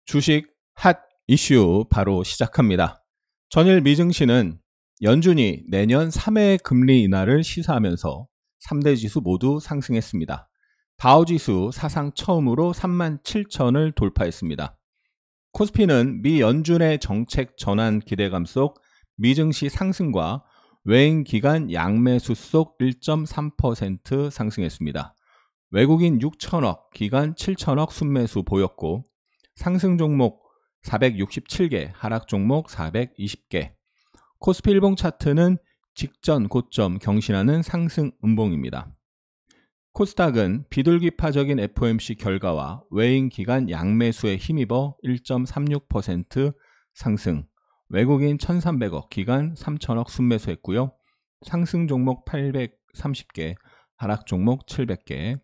주식 핫 이슈 바로 시작합니다. 전일 미증시는 연준이 내년 3회 금리 인하를 시사하면서 3대 지수 모두 상승했습니다. 다우지수 사상 처음으로 37,000을 돌파했습니다. 코스피는 미 연준의 정책 전환 기대감 속 미증시 상승과 외인 기간 양매수 속 1.3% 상승했습니다. 외국인 6천억, 기관 7천억 순매수 보였고 상승 종목 467개, 하락 종목 420개. 코스피 일봉 차트는 직전 고점 경신하는 상승 음봉입니다. 코스닥은 비둘기파적인 FOMC 결과와 외인 기간 양매수에 힘입어 1.36% 상승, 외국인 1,300억, 기관 3,000억 순매수했고요. 상승 종목 830개, 하락 종목 700개.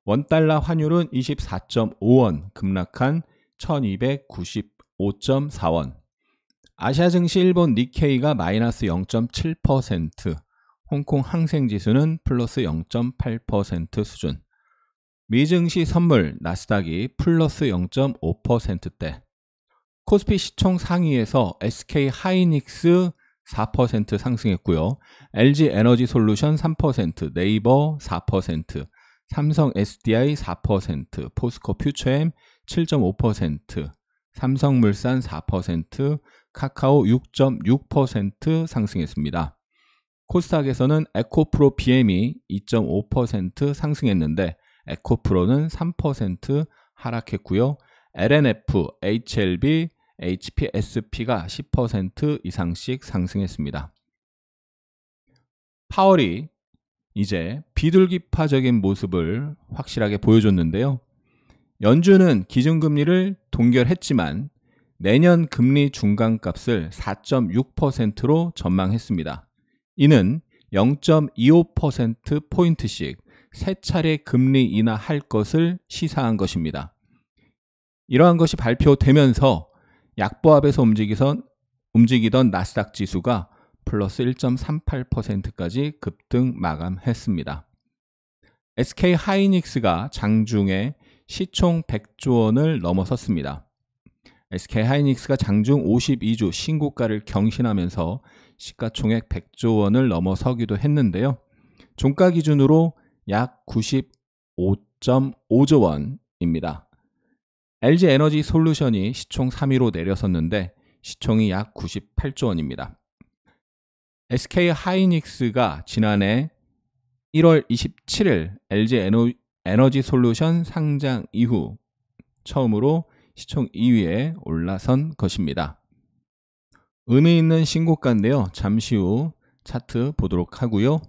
원달러 환율은 24.5원 급락한 1295.4원. 아시아 증시 일본 니케이가 마이너스 0.7%, 홍콩 항생지수는 플러스 0.8% 수준. 미증시 선물 나스닥이 플러스 0.5%대. 코스피 시총 상위에서 SK 하이닉스 4% 상승했고요. LG 에너지 솔루션 3%, 네이버 4%, 삼성 SDI 4%, 포스코 퓨처엠 7.5%, 삼성물산 4%, 카카오 6.6% 상승했습니다. 코스닥에서는 에코프로 BM이 2.5% 상승했는데 에코프로는 3% 하락했고요. LNF, HLB, HPSP가 10% 이상씩 상승했습니다. 파월이 이제 비둘기파적인 모습을 확실하게 보여줬는데요. 연준은 기준금리를 동결했지만 내년 금리 중간값을 4.6%로 전망했습니다. 이는 0.25%포인트씩 3차례 금리 인하할 것을 시사한 것입니다. 이러한 것이 발표되면서 약보합에서 움직이던 나스닥 지수가 플러스 1.38%까지 급등 마감했습니다. SK 하이닉스가 장중에 시총 100조 원을 넘어섰습니다. SK 하이닉스가 장중 52주 신고가를 경신하면서 시가총액 100조 원을 넘어서기도 했는데요. 종가 기준으로 약 95.5조 원입니다. LG 에너지 솔루션이 시총 3위로 내려섰는데 시총이 약 98조 원입니다. SK 하이닉스가 지난해 1월 27일 LG 에너지 솔루션 상장 이후 처음으로 시총 2위에 올라선 것입니다. 의미 있는 신고가인데요. 잠시 후 차트 보도록 하고요.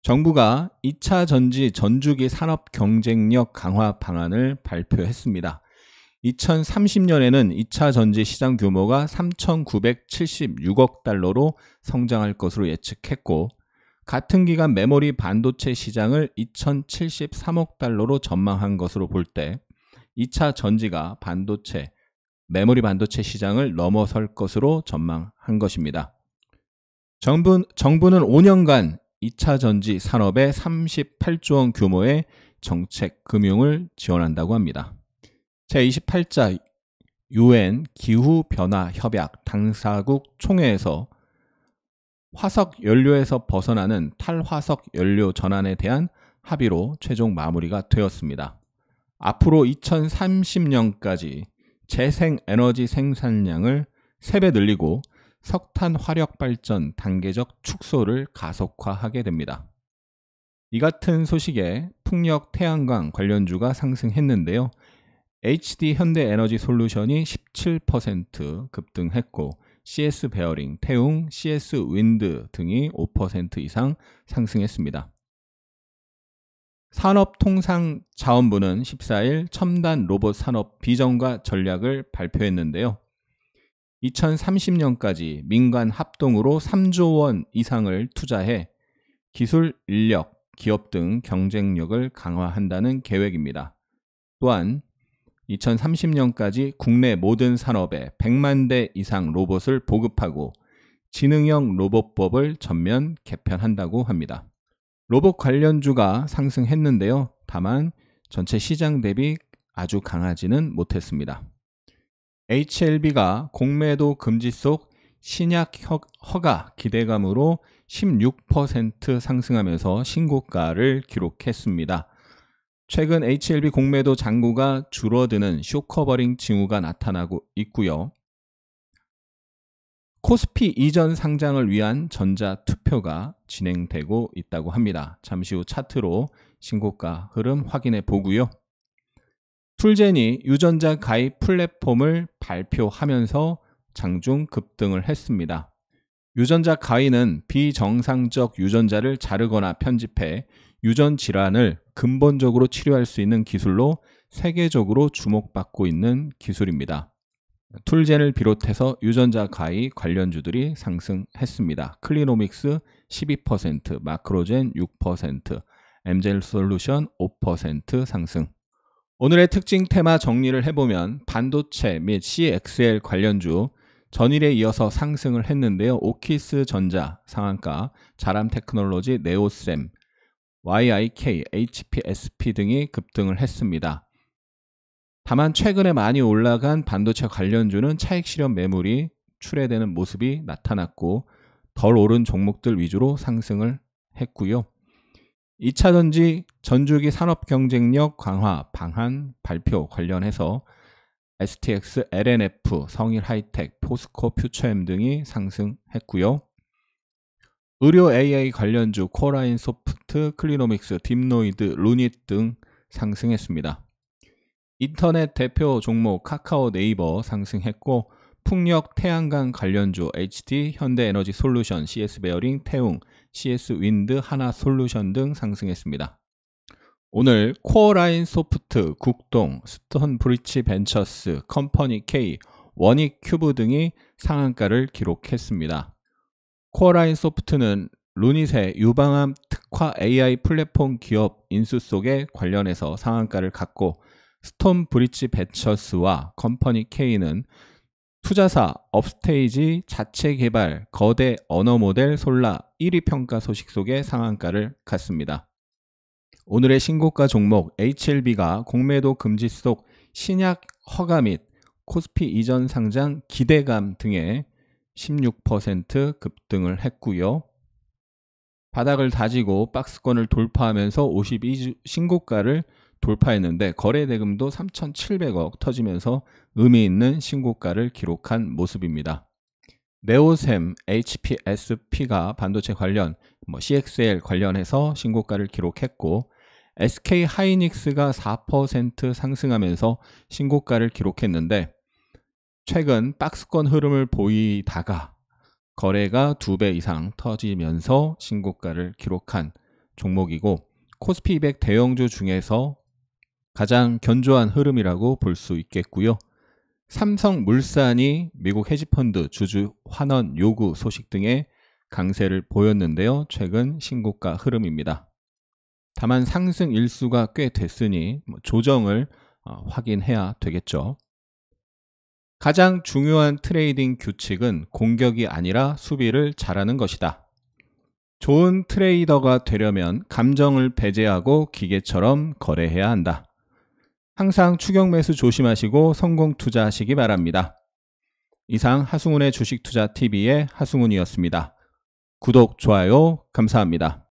정부가 2차 전지 전주기 산업 경쟁력 강화 방안을 발표했습니다. 2030년에는 2차 전지 시장 규모가 3,976억 달러로 성장할 것으로 예측했고 같은 기간 메모리 반도체 시장을 2,073억 달러로 전망한 것으로 볼 때 2차 전지가 메모리 반도체 시장을 넘어설 것으로 전망한 것입니다. 정부는 5년간 2차 전지 산업에 38조 원 규모의 정책 금융을 지원한다고 합니다. 제28자 UN 기후변화협약 당사국 총회에서 화석 연료에서 벗어나는 탈화석 연료 전환에 대한 합의로 최종 마무리가 되었습니다. 앞으로 2030년까지 재생에너지 생산량을 3배 늘리고 석탄 화력 발전 단계적 축소를 가속화하게 됩니다. 이 같은 소식에 풍력 태양광 관련주가 상승했는데요. HD 현대에너지 솔루션이 17% 급등했고 CS 베어링, 태웅, CS 윈드 등이 5% 이상 상승했습니다. 산업통상자원부는 14일 첨단 로봇 산업 비전과 전략을 발표했는데요. 2030년까지 민간 합동으로 3조 원 이상을 투자해 기술, 인력, 기업 등 경쟁력을 강화한다는 계획입니다. 또한 2030년까지 국내 모든 산업에 100만 대 이상 로봇을 보급하고 지능형 로봇법을 전면 개편한다고 합니다. 로봇 관련주가 상승했는데요. 다만 전체 시장 대비 아주 강하지는 못했습니다. HLB가 공매도 금지 속 신약 허가 기대감으로 16% 상승하면서 신고가를 기록했습니다. 최근 HLB 공매도 잔고가 줄어드는 쇼커버링 징후가 나타나고 있고요. 코스피 이전 상장을 위한 전자투표가 진행되고 있다고 합니다. 잠시 후 차트로 신고가 흐름 확인해 보고요. 툴젠이 유전자 가입 플랫폼을 발표하면서 장중 급등을 했습니다. 유전자 가입은 비정상적 유전자를 자르거나 편집해 유전 질환을 근본적으로 치료할 수 있는 기술로 세계적으로 주목받고 있는 기술입니다. 툴젠을 비롯해서 유전자 가입 관련주들이 상승했습니다. 클리노믹스 12%, 마크로젠 6%, 엠젤솔루션 5% 상승. 오늘의 특징 테마 정리를 해보면 반도체 및 CXL 관련주 전일에 이어서 상승을 했는데요. 오키스 전자 상한가, 자람 테크놀로지, 네오셈, YIK, HPSP 등이 급등을 했습니다. 다만 최근에 많이 올라간 반도체 관련주는 차익 실현 매물이 출회되는 모습이 나타났고 덜 오른 종목들 위주로 상승을 했고요. 2차전지 전주기 산업 경쟁력 강화 방안 발표 관련해서 STX, LNF, 성일하이텍, 포스코 퓨처엠 등이 상승했고요. 의료 AI 관련주 코어라인 소프트, 클리노믹스, 딥노이드, 루닛 등 상승했습니다. 인터넷 대표 종목 카카오 네이버 상승했고 풍력 태양광 관련주 HD, 현대에너지 솔루션, CS베어링, 태웅, CS윈드, 하나솔루션 등 상승했습니다. 오늘 코어라인 소프트, 국동, 스톤브리치 벤처스, 컴퍼니 K, 원익큐브 등이 상한가를 기록했습니다. 코어라인 소프트는 루닛의 유방암 특화 AI 플랫폼 기업 인수 속에 관련해서 상한가를 갖고 스톤브리치 벤처스와 컴퍼니 K는 투자사 업스테이지 자체 개발 거대 언어 모델 솔라 1위 평가 소식 속에 상한가를 갖습니다. 오늘의 신고가 종목 HLB가 공매도 금지 속 신약 허가 및 코스피 이전 상장 기대감 등에 16% 급등을 했고요. 바닥을 다지고 박스권을 돌파하면서 52주 신고가를 돌파했는데 거래 대금도 3,700억 터지면서 의미 있는 신고가를 기록한 모습입니다. 네오셈, HPSP가 반도체 관련, CXL 관련해서 신고가를 기록했고 SK 하이닉스가 4% 상승하면서 신고가를 기록했는데 최근 박스권 흐름을 보이다가 거래가 2배 이상 터지면서 신고가를 기록한 종목이고 코스피 200 대형주 중에서 가장 견조한 흐름이라고 볼 수 있겠고요. 삼성물산이 미국 헤지펀드 주주 환원 요구 소식 등의 강세를 보였는데요. 최근 신고가 흐름입니다. 다만 상승 일수가 꽤 됐으니 조정을 확인해야 되겠죠. 가장 중요한 트레이딩 규칙은 공격이 아니라 수비를 잘하는 것이다. 좋은 트레이더가 되려면 감정을 배제하고 기계처럼 거래해야 한다. 항상 추격 매수 조심하시고 성공 투자하시기 바랍니다. 이상 하승훈의 주식투자TV의 하승훈이었습니다. 구독, 좋아요 감사합니다.